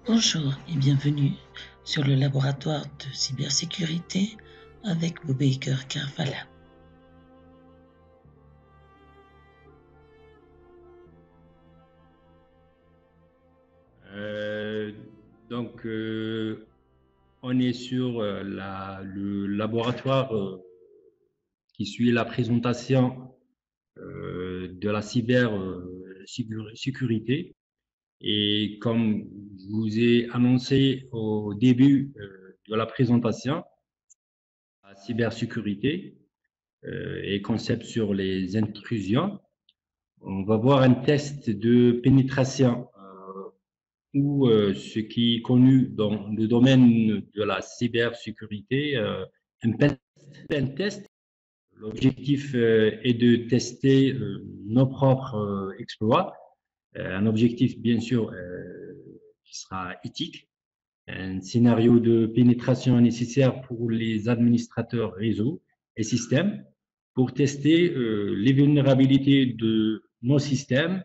Bonjour et bienvenue sur le laboratoire de cybersécurité avec Boubaker Karfala. Euh, on est sur le laboratoire qui suit la présentation de la cybersécurité. Et comme je vous ai annoncé au début de la présentation, la cybersécurité et concept sur les intrusions, on va voir un test de pénétration ou ce qui est connu dans le domaine de la cybersécurité, un pen test. L'objectif est de tester nos propres exploits, un objectif bien sûr qui sera éthique, un scénario de pénétration nécessaire pour les administrateurs réseau et systèmes pour tester les vulnérabilités de nos systèmes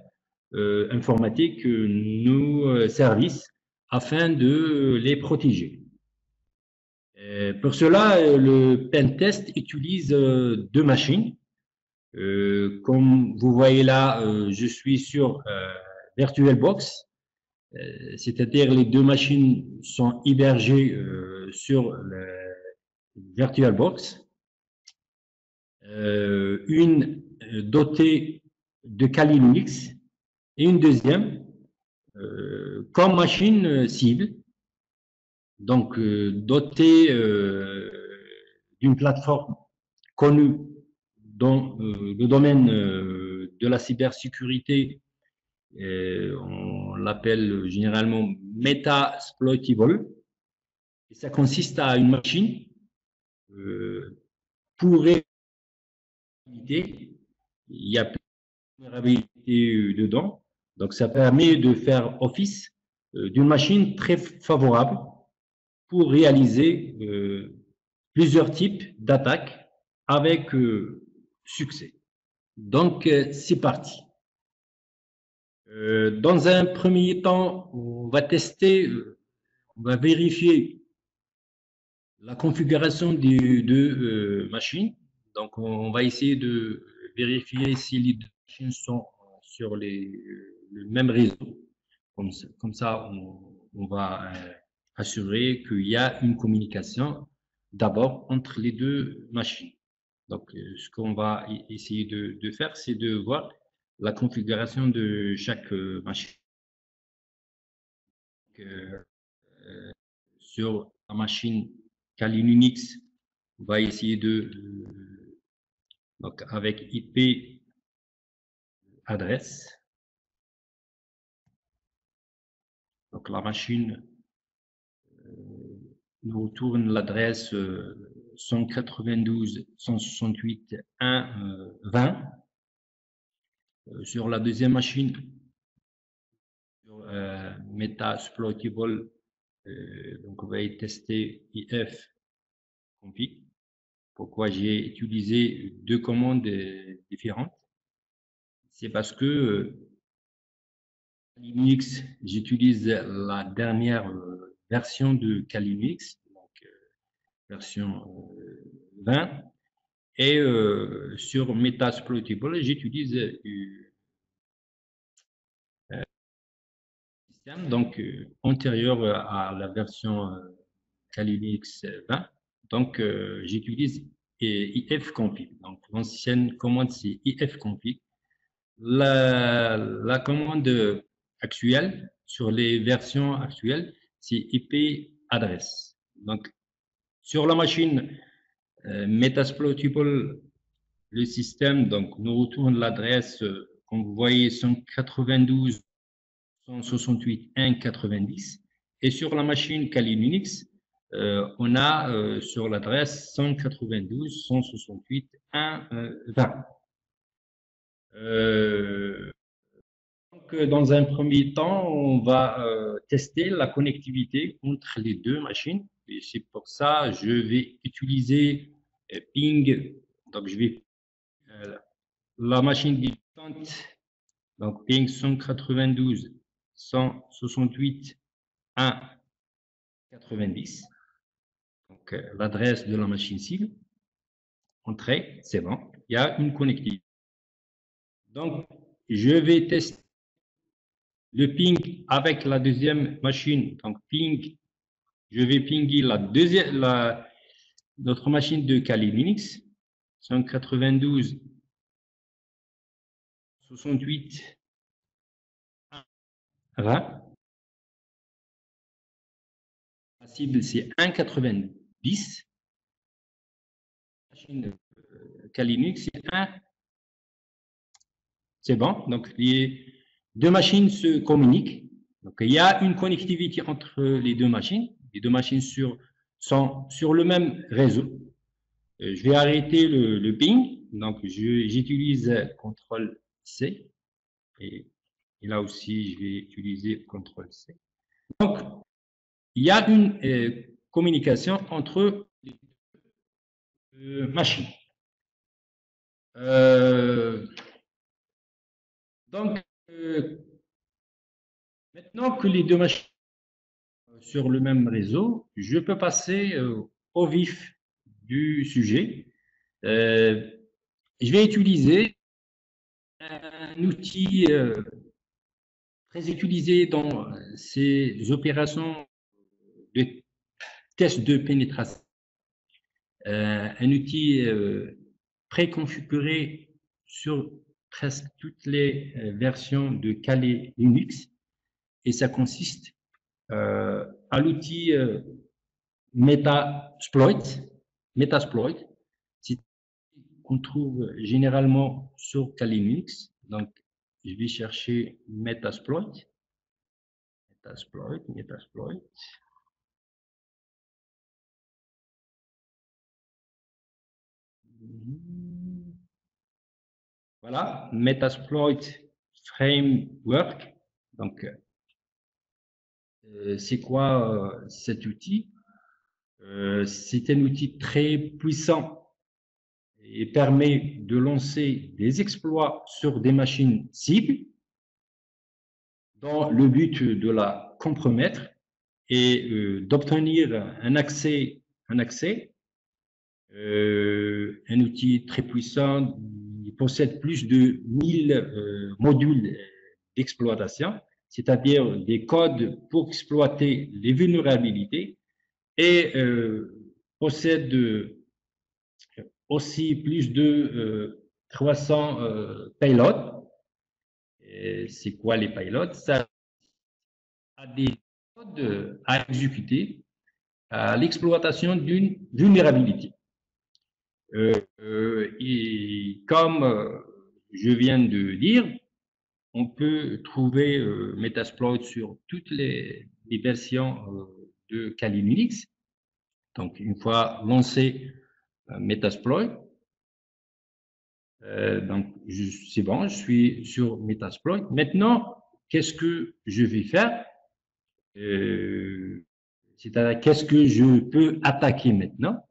informatiques, nos services, afin de les protéger. Pour cela, le pen test utilise deux machines. Comme vous voyez là, je suis sur VirtualBox, c'est-à-dire les deux machines sont hébergées sur le VirtualBox. Une dotée de Kali Linux et une deuxième comme machine cible, donc dotée d'une plateforme connue dans le domaine de la cybersécurité. On l'appelle généralement Metasploitable. Et ça consiste à une machine pour réhabiliter. Il y a plus de vulnérabilités dedans. Donc, ça permet de faire office d'une machine très favorable pour réaliser plusieurs types d'attaques avec succès. Donc, c'est parti. Dans un premier temps, on va tester, on va vérifier la configuration des deux machines. Donc, on va essayer de vérifier si les deux machines sont sur le même réseau. Comme ça on va assurer qu'il y a une communication d'abord entre les deux machines. Donc, ce qu'on va essayer de faire, c'est de voir la configuration de chaque machine. Sur la machine Kali Linux, on va essayer de, donc avec IP adresse. Donc, la machine nous retourne l'adresse 192.168.1.20. Sur la deuxième machine, sur Metasploitable, donc on va y tester if config. Pourquoi j'ai utilisé deux commandes différentes? C'est parce que Linux, j'utilise la dernière version de Kali Linux, donc version 20. Et sur Metasploitable, j'utilise un système donc antérieur à la version Kali Linux 20. Donc, j'utilise ifconfig. Donc, l'ancienne commande, c'est ifconfig. La commande actuelle, sur les versions actuelles, c'est IP adresse. Donc, sur la machine Metasploitable, le système donc, nous retourne l'adresse, comme vous voyez, 192.168.1.90. Et sur la machine Kali Linux, on a sur l'adresse 192.168.1.20. Donc, dans un premier temps, on va tester la connectivité entre les deux machines. Et c'est pour ça que je vais utiliser ping. Donc, je vais la machine distante, donc ping 192.168.1.20 1,90. Donc, l'adresse de la machine cible. Entrée, c'est bon. Il y a une connectivité. Donc, je vais tester le ping avec la deuxième machine. Donc, ping, je vais pinguer notre machine de Kali Linux, 192 68 20. La cible, c'est 1,90. Machine Kali Linux, c'est 1. C'est bon. Donc, les deux machines se communiquent. Donc, il y a une connectivité entre les deux machines. Les deux machines sont sur le même réseau. Je vais arrêter le ping. Donc, j'utilise CTRL C. Et là aussi, je vais utiliser CTRL C. Donc, il y a une communication entre les deux machines. Donc, maintenant que les deux machines sont sur le même réseau, je peux passer au vif du sujet. Je vais utiliser un outil très utilisé dans ces opérations de test de pénétration. Un outil préconfiguré sur presque toutes les versions de Kali Linux, et ça consiste à l'outil Metasploit, qu'on trouve généralement sur Kali Linux. Donc, je vais chercher Metasploit. Voilà, Metasploit Framework. Donc, c'est quoi cet outil? C'est un outil très puissant et permet de lancer des exploits sur des machines cibles dans le but de la compromettre et d'obtenir un accès. Un outil très puissant, il possède plus de 1000 modules d'exploitation, c'est-à-dire des codes pour exploiter les vulnérabilités, et possède aussi plus de 300 payloads. C'est quoi les payloads? Ça a des codes à exécuter à l'exploitation d'une vulnérabilité. Et comme je viens de dire, on peut trouver Metasploit sur toutes les versions de Kali Linux. Donc, une fois lancé Metasploit, donc c'est bon, je suis sur Metasploit. Maintenant, qu'est-ce que je vais faire? C'est-à-dire, qu'est-ce que je peux attaquer maintenant?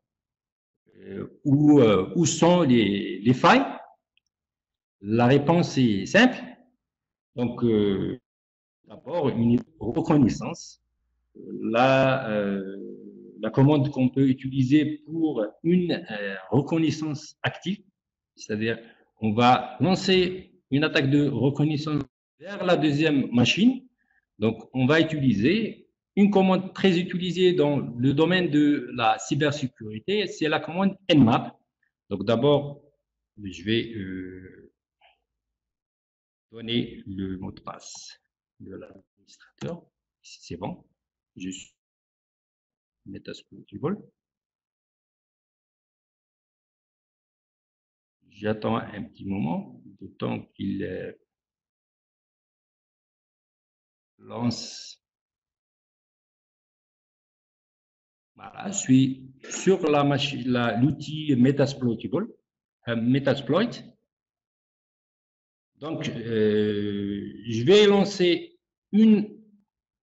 Où sont les failles? La réponse est simple. Donc, d'abord, une reconnaissance. La commande qu'on peut utiliser pour une reconnaissance active, c'est-à-dire on va lancer une attaque de reconnaissance vers la deuxième machine. Donc, on va utiliser une commande très utilisée dans le domaine de la cybersécurité, c'est la commande Nmap. Donc, d'abord, je vais donner le mot de passe de l'administrateur. C'est bon. Je suis Metasploit. J'attends un petit moment, le temps qu'il lance. Voilà, je suis sur la machine, l'outil Metasploit. Donc, je vais lancer une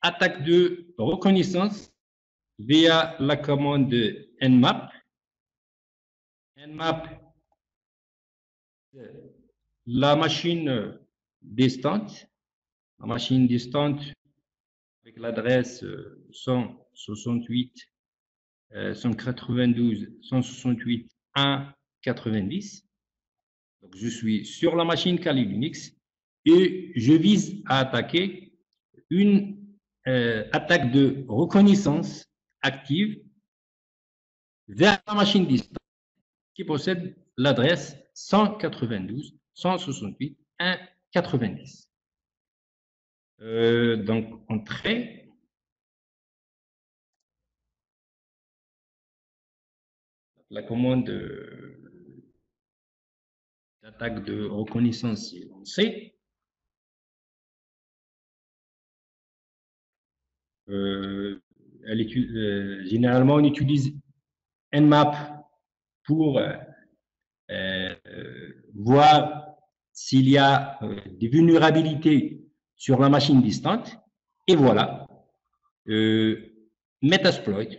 attaque de reconnaissance via la commande Nmap. Nmap, la machine distante avec l'adresse 168 192 168 190. Donc, je suis sur la machine Kali Linux et je vise à attaquer une attaque de reconnaissance active vers la machine distante qui possède l'adresse 192 168 190. Donc, entrée. La commande d'attaque de reconnaissance est lancée. Généralement, on utilise Nmap pour voir s'il y a des vulnérabilités sur la machine distante. Et voilà, Metasploit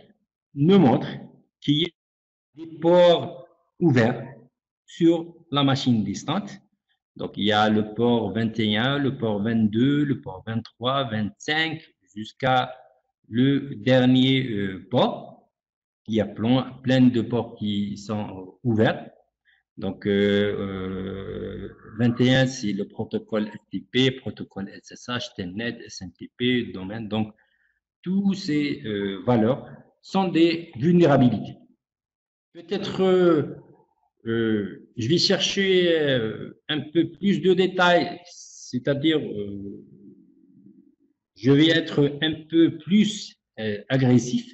nous montre qu'il y a des ports ouverts sur la machine distante. Donc, il y a le port 21, le port 22, le port 23, 25, jusqu'à le dernier port. Il y a plein de ports qui sont ouverts. Donc, 21, c'est le protocole FTP, protocole SSH, Telnet, SMTP, domaine. Donc, toutes ces valeurs sont des vulnérabilités. Peut-être je vais chercher un peu plus de détails, c'est-à-dire je vais être un peu plus agressif.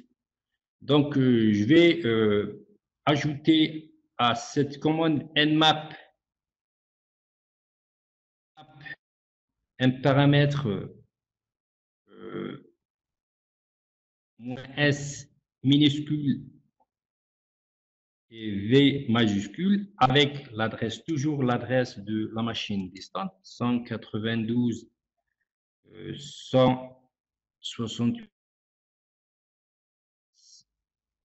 Donc, je vais ajouter à cette commande nmap un paramètre -s minuscule et V majuscule avec l'adresse, toujours l'adresse de la machine distante, 192 168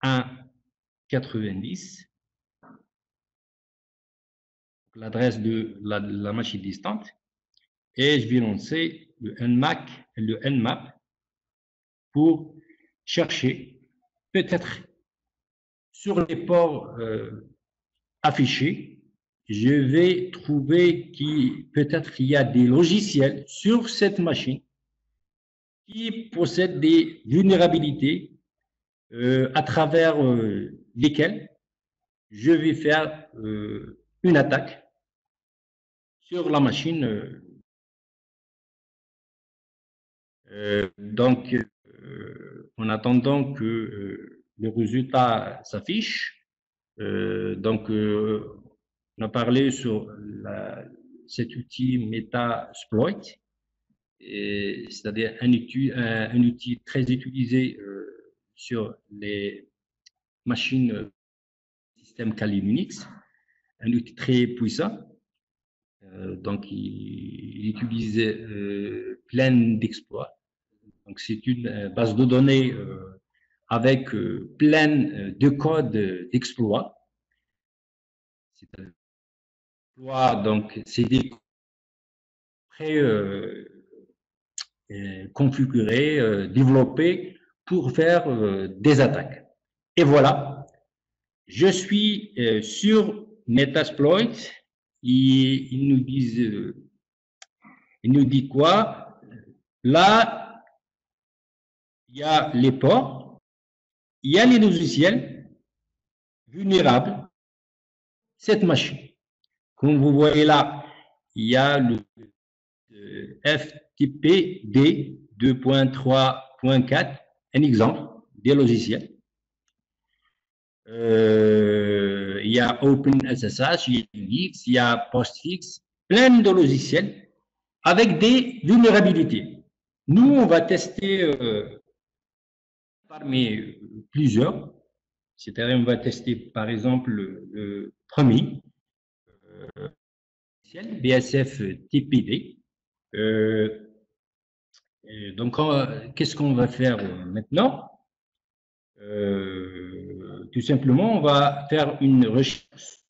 190, l'adresse de la machine distante, et je vais lancer le nmap pour chercher peut-être sur les ports affichés, je vais trouver peut-être qu'il y a des logiciels sur cette machine qui possèdent des vulnérabilités à travers lesquelles je vais faire une attaque sur la machine. Donc, en attendant que le résultat s'affiche, donc, on a parlé sur cet outil Metasploit, c'est-à-dire un outil très utilisé sur les machines système Kali Linux, un outil très puissant. Donc, il utilise plein d'exploits. Donc, c'est une base de données avec plein de codes d'exploits. Donc, c'est des pré configurés, développés pour faire des attaques. Et voilà, je suis sur Metasploit. Il nous dit quoi? Là, il y a les ports, il y a les logiciels vulnérables, cette machine. Comme vous voyez là, il y a le FTPD 2.3.4, un exemple des logiciels. Il y a OpenSSH, il y a Unix, il y a Postfix, plein de logiciels avec des vulnérabilités. Nous, on va tester parmi plusieurs. C'est-à-dire, on va tester par exemple le premier, BSF TPD. Donc, qu'est-ce qu'on va faire maintenant? Tout simplement, on va faire une recherche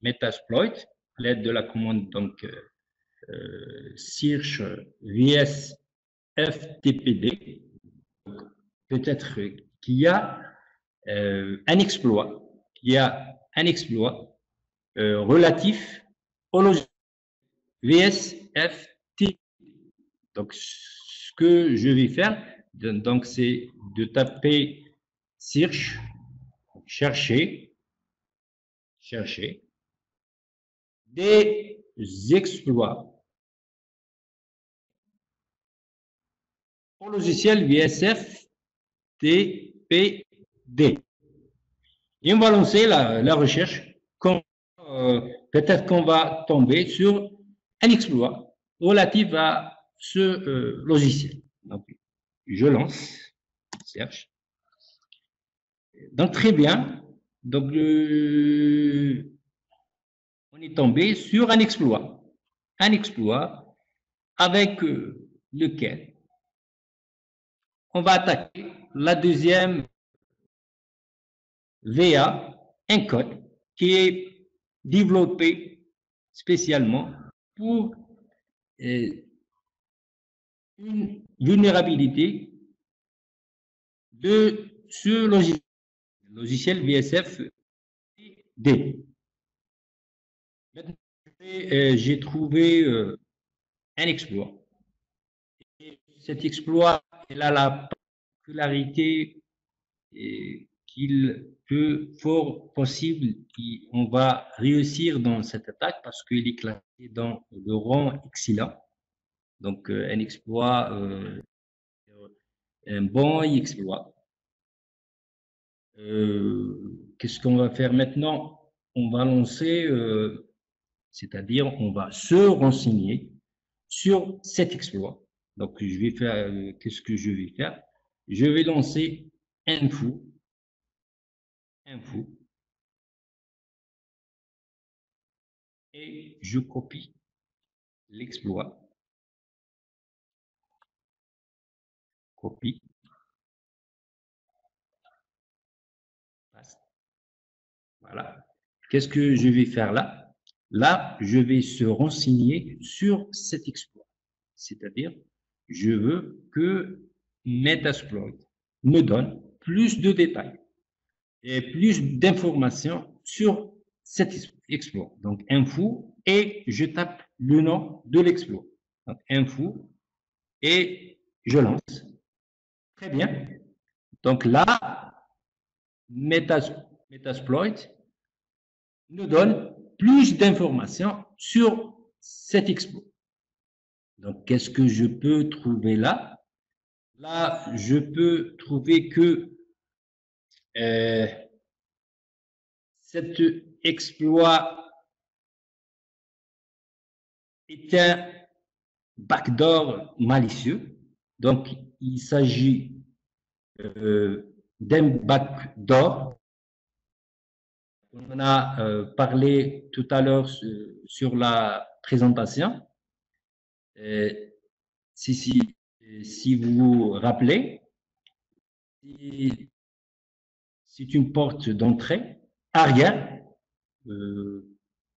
Metasploit à l'aide de la commande donc search vs VSFTPD. Peut-être qu'il y a un exploit, relatif au logiciel VSFTPD. Donc, ce que je vais faire, donc, c'est de taper search, chercher des exploits au logiciel VSFTPD. Et on va lancer la recherche. Peut-être qu'on va tomber sur un exploit relatif à ce logiciel. Donc, je lance, cherche. Donc, très bien. Donc, on est tombé sur un exploit avec lequel on va attaquer la deuxième VA, un code qui est développé spécialement pour une vulnérabilité de ce logiciel VSFTPD. Maintenant, j'ai trouvé un exploit. Et cet exploit, il a la particularité qu'il peut fort possible qu'on va réussir dans cette attaque parce qu'il est classé dans le rang excellent. Donc, un exploit, un bon exploit. Qu'est-ce qu'on va faire maintenant? On va lancer, c'est-à-dire on va se renseigner sur cet exploit. Donc, je vais faire, qu'est-ce que je vais faire? Je vais lancer info, et je copie l'exploit, copie, paste. Voilà. Qu'est-ce que je vais faire là? Là, je vais se renseigner sur cet exploit. C'est-à-dire, je veux que Metasploit me donne plus de détails et plus d'informations sur cet exploit. Donc, info, et je tape le nom de l'exploit. Donc, info, et je lance. Très bien. Donc là, Metasploit nous donne plus d'informations sur cet exploit. Donc, qu'est-ce que je peux trouver là? Là, je peux trouver que cet exploit est un backdoor malicieux. Donc, il s'agit d'un backdoor. On en a parlé tout à l'heure sur la présentation. Si vous vous rappelez, c'est une porte d'entrée arrière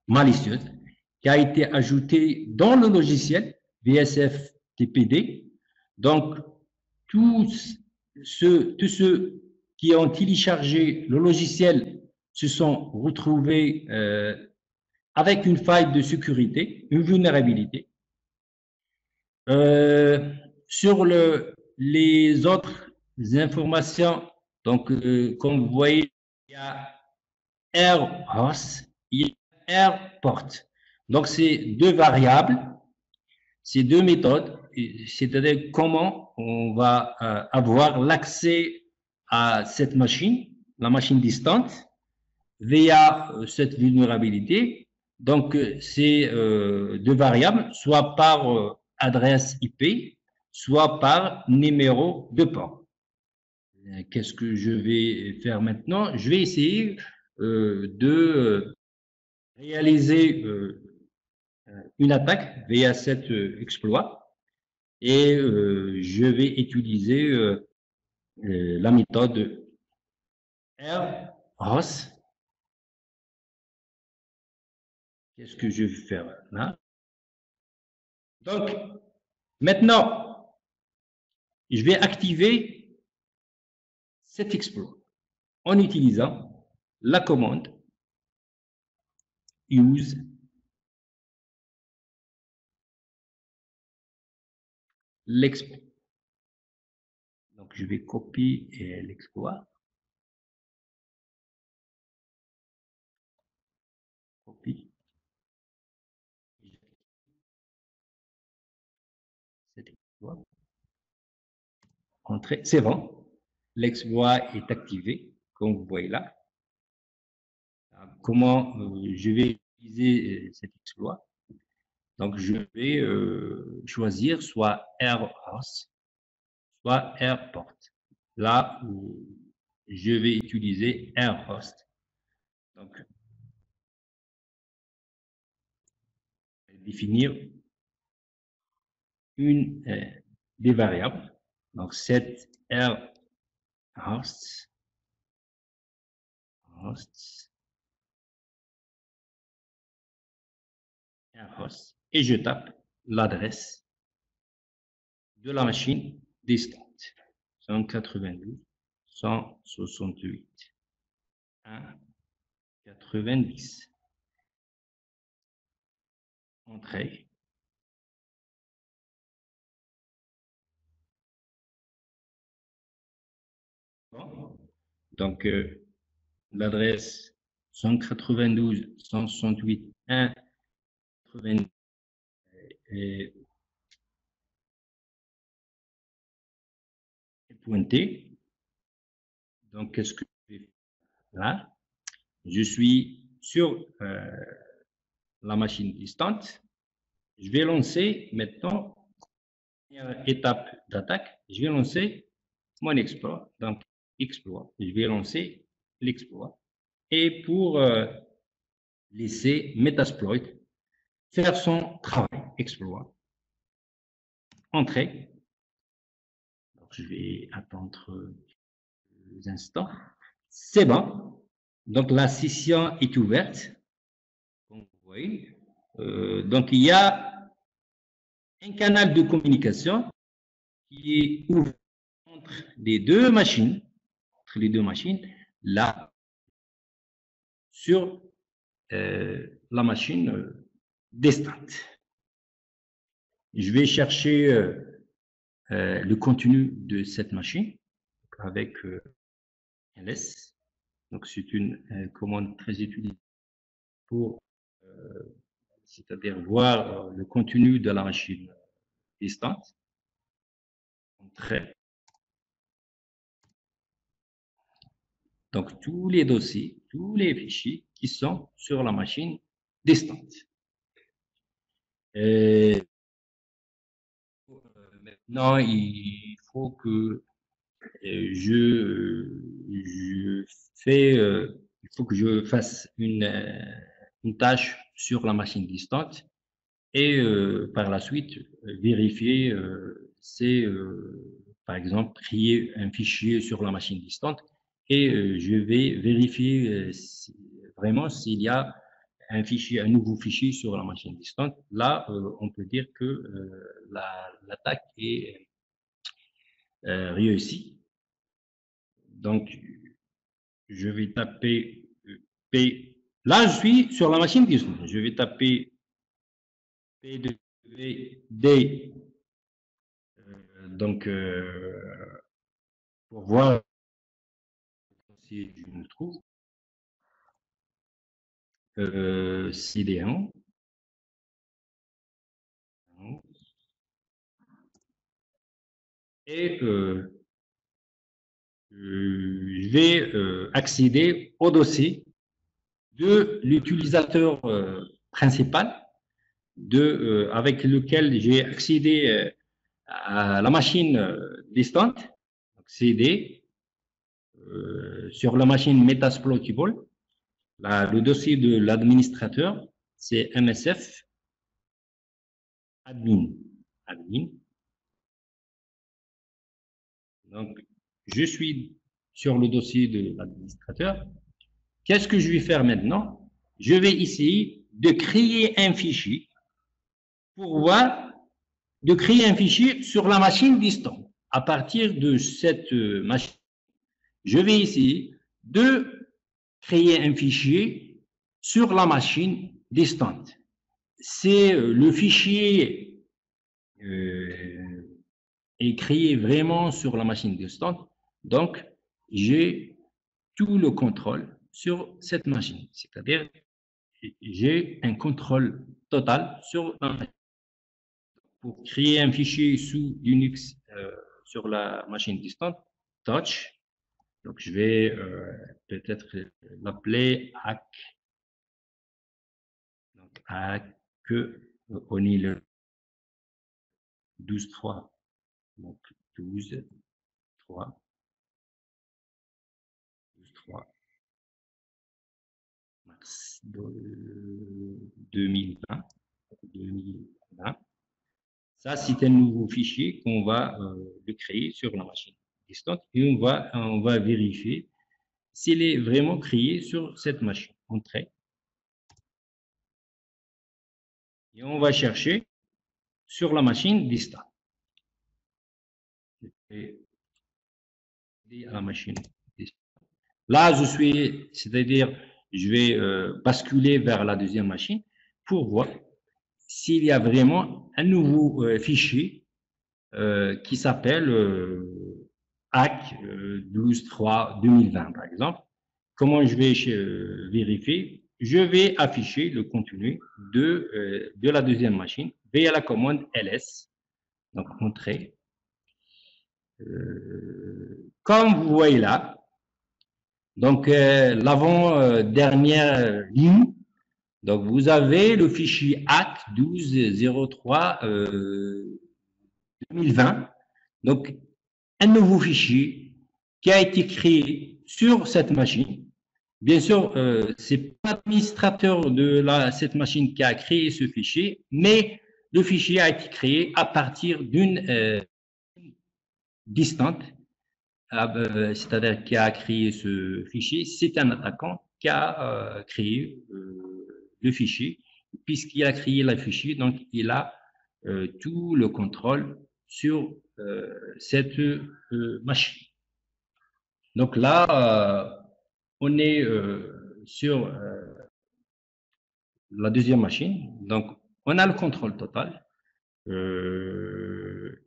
malicieuse qui a été ajoutée dans le logiciel VSFTPD. Donc, tous ceux qui ont téléchargé le logiciel se sont retrouvés avec une faille de sécurité, une vulnérabilité. Sur les autres informations, donc, comme vous voyez, il y a AirHost, il y a AirPort. Donc, c'est deux variables, c'est deux méthodes, c'est-à-dire comment on va avoir l'accès à cette machine, la machine distante, via cette vulnérabilité. Donc, c'est deux variables, soit par adresse IP, soit par numéro de port. Qu'est-ce que je vais faire maintenant? Je vais essayer de réaliser une attaque via cet exploit et je vais utiliser la méthode ROS. Qu'est-ce que je vais faire là? Donc, maintenant, je vais activer cet exploit en utilisant la commande use l'exploit. Donc, je vais copier l'exploit. Copie. Cet exploit. Entrée. C'est bon. L'exploit est activé, comme vous voyez là. Comment je vais utiliser cet exploit? Donc, je vais choisir soit rhost, soit rport. Là où je vais utiliser rhost. Donc, définir une des variables. Donc, set rhost, et je tape l'adresse de la machine distante 192.168.1.90. Entrée. Bon. Donc, l'adresse 192.168.1.90 est pointée. Donc, qu'est-ce que je fais là? Je suis sur la machine distante. Je vais lancer maintenant, première étape d'attaque, je vais lancer mon exploit. Donc, exploit. Je vais lancer l'exploit. Et pour laisser Metasploit faire son travail, exploit. Entrée. Donc, je vais attendre quelques instants. C'est bon. Donc, la session est ouverte. Comme vous voyez. Donc, il y a un canal de communication qui est ouvert entre les deux machines, là, sur la machine distante. Je vais chercher le contenu de cette machine avec ls. Donc, c'est une commande très utilisée pour, c'est-à-dire voir le contenu de la machine distante. Donc, tous les dossiers, tous les fichiers qui sont sur la machine distante. Maintenant, il faut que il faut que je fasse une tâche sur la machine distante et par la suite vérifier par exemple, créer un fichier sur la machine distante et je vais vérifier vraiment s'il y a un nouveau fichier sur la machine distante. Là, on peut dire que l'attaque est réussie. Donc, je vais taper P. Là, je suis sur la machine distante. Je vais taper P2VD. Donc, pour voir si je me trouve. CD1. Et je vais accéder au dossier de l'utilisateur principal avec lequel j'ai accédé à la machine distante, CD, sur la machine Metasploitable. Le dossier de l'administrateur, c'est MSF admin. Donc, je suis sur le dossier de l'administrateur. Qu'est-ce que je vais faire maintenant? Je vais essayer de créer un fichier pour voir, de créer un fichier sur la machine distante. à partir de cette machine, je vais essayer de créer un fichier sur la machine distante. C'est le fichier est créé vraiment sur la machine distante. Donc, j'ai tout le contrôle sur cette machine. C'est-à-dire, j'ai un contrôle total sur la machine. Pour créer un fichier sous Unix sur la machine distante, touch. Donc, je vais peut-être l'appeler hack. Donc, hack, on est le 12.3. Donc, 12.3. 12.3. Mars 2020. 2020. Ça, c'est un nouveau fichier qu'on va le créer sur la machine distante et on va vérifier s'il est vraiment créé sur cette machine. Entrée. Et on va chercher sur la machine distante. Et à la machine distante. Là, c'est-à-dire, je vais basculer vers la deuxième machine pour voir s'il y a vraiment un nouveau fichier qui s'appelle hack 12.3 2020 par exemple. Comment je vais vérifier? Je vais afficher le contenu de la deuxième machine via la commande ls. Donc, entrée. Comme vous voyez là, donc l'avant-dernière ligne, donc vous avez le fichier hack 12.03 2020. Donc, un nouveau fichier qui a été créé sur cette machine. Bien sûr, ce n'est pas l'administrateur de cette machine qui a créé ce fichier, mais le fichier a été créé à partir d'une distante, c'est-à-dire qui a créé ce fichier. C'est un attaquant qui a créé le fichier. Puisqu'il a créé le fichier, donc il a tout le contrôle sur cette machine. Donc là, on est sur la deuxième machine. Donc, on a le contrôle total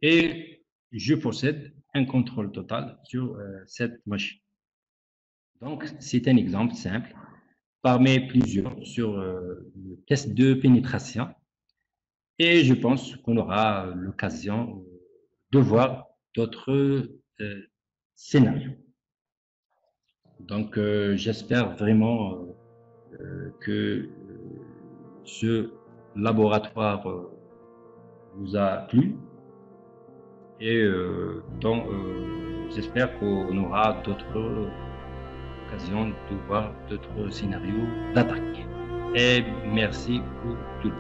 et je possède un contrôle total sur cette machine. Donc, c'est un exemple simple parmi plusieurs sur le test de pénétration. Et je pense qu'on aura l'occasion de voir d'autres scénarios. Donc, j'espère vraiment que ce laboratoire vous a plu et j'espère qu'on aura d'autres occasions de voir d'autres scénarios d'attaque. Et merci pour tout.